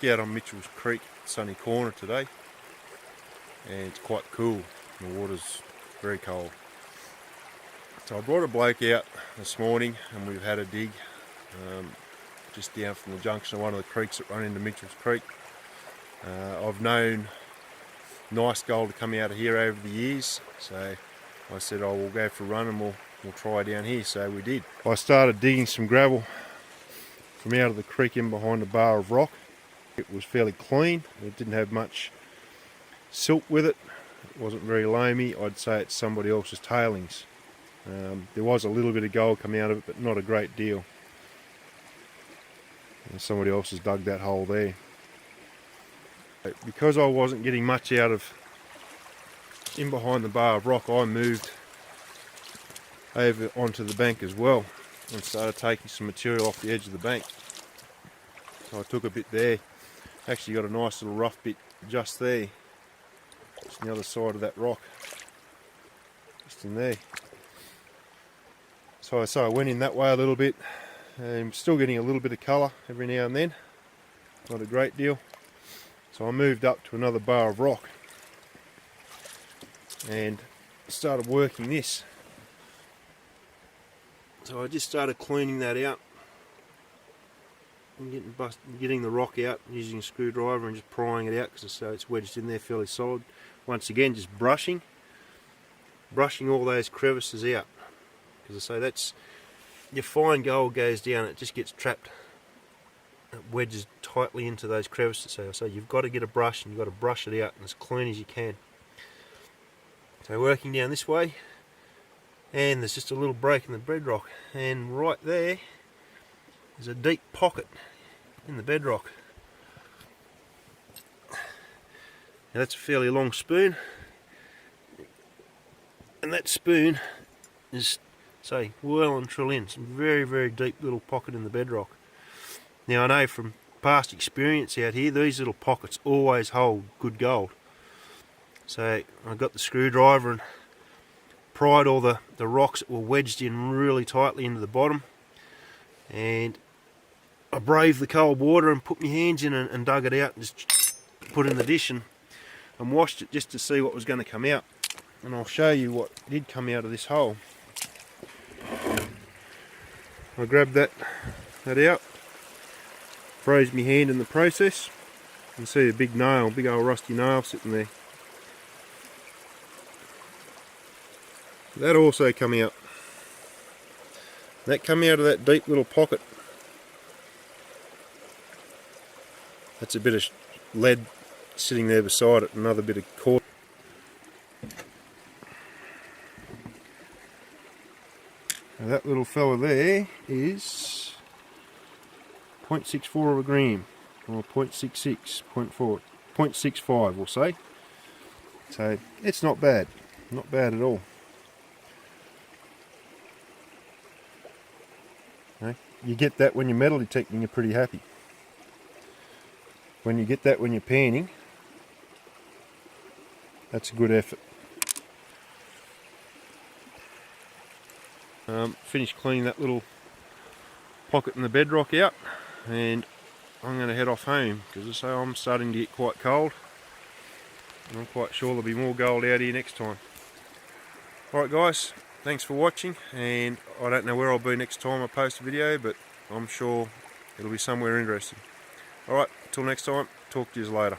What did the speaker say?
out on Mitchell's Creek, Sunny Corner today, and it's quite cool. The water's very cold. So I brought a bloke out this morning and we've had a dig just down from the junction of one of the creeks that run into Mitchell's Creek. I've known nice gold to come out of here over the years, so I said I will go for a run and we'll try down here, so we did. I started digging some gravel from out of the creek in behind a bar of rock. It was fairly clean, it didn't have much silt with it, it wasn't very loamy. I'd say it's somebody else's tailings. There was a little bit of gold coming out of it, but not a great deal. And somebody else has dug that hole there. Because I wasn't getting much out of in behind the bar of rock, I moved over onto the bank as well and started taking some material off the edge of the bank. So I took a bit there, actually got a nice little rough bit just there, just on the other side of that rock, just in there. So I went in that way a little bit. I'm still getting a little bit of colour every now and then, not a great deal. So I moved up to another bar of rock and started working this. So I just started cleaning that out and getting the rock out using a screwdriver and just prying it out, because so it's wedged in there fairly solid. Once again, just brushing all those crevices out, because I say that's your fine gold goes down, it just gets trapped, it wedges tightly into those crevices. So you've got to get a brush and you've got to brush it out and as clean as you can. So working down this way, and there's just a little break in the bedrock, and right there is a deep pocket in the bedrock. Now that's a fairly long spoon, and that spoon is, say, well and truly in. Some very, very deep little pocket in the bedrock. Now I know from past experience out here, these little pockets always hold good gold. So I got the screwdriver and pried all the rocks that were wedged in really tightly into the bottom, and I braved the cold water and put my hands in and dug it out and just put it in the dish and washed it just to see what was going to come out. And I'll show you what did come out of this hole. I grabbed that out, froze my hand in the process. You can see a big nail, big old rusty nail sitting there. That also come out. That come out of that deep little pocket. That's a bit of lead sitting there beside it, another bit of quartz. Now that little fella there is 0.64 of a gram, or 0.66, 0.4, 0.65 we'll say. So it's not bad, not bad at all. You get that when you're metal detecting, you're pretty happy. When you get that when you're panning, that's a good effort. Finished cleaning that little pocket in the bedrock out, and I'm going to head off home, because I say I'm starting to get quite cold, and I'm quite sure there'll be more gold out here next time. Alright guys, thanks for watching, and I don't know where I'll be next time I post a video, but I'm sure it'll be somewhere interesting. Alright, till next time, talk to you later.